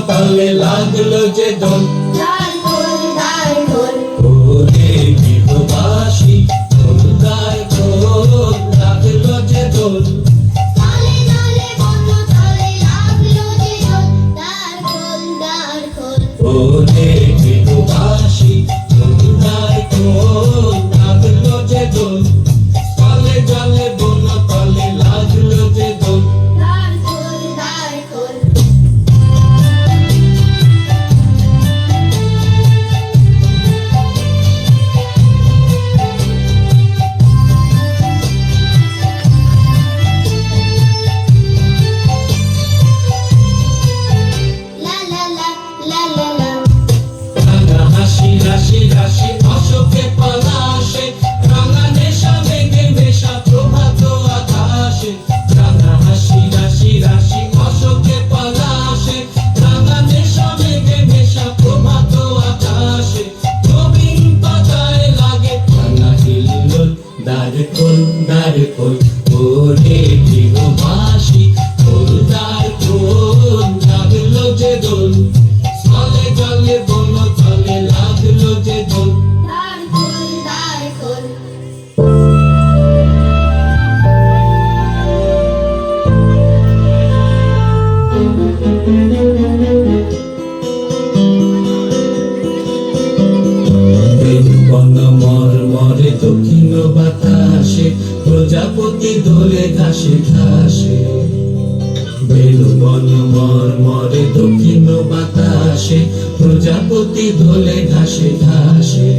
তলে লাগলো যে দোল, দার খোল দার খোল। ওরে গৃহবাসী খোলদার খোল, লাগলো যে দোল। তলে তলে বন্য তলে লাগলো যে দোল, দার খোল দার খোল। ওরে গৃহবাসী খোলদার খোল, লাগলো যে দোল। তলে জলে বন্য তলে লাগলো যে দোল। দার খোল দার খোল। লা লা লা লা লা লা। রাঙা হাসি রাশি রাশি অশোকে পলাশে, রাঙা নেশা মেঘে মেশা প্রভাত আকাশে। রাঙা হাসি রাশি রাশি অশোকে পলাশে, রাঙা নেশা মেঘে মেশা প্রভাত আকাশে। নবীন পাতায় লাগে রাঙা হিল্লোল, দ্বার খোল দ্বার খোল। ওরে গৃহবাসী খোলদার খোল, লাগলো যে দোল। তলে জলে বন্য তলে লাগলো যে দোল। দার খোল দার খোল। বন মরমরে দক্ষিণ বাতাসে, প্রজাপতি দোলে ঘাসে ঘাসে। বেলুবন মরমরে দক্ষিণ বাতাসে, প্রজাপতি দোলে ঘাসে ঘাসে।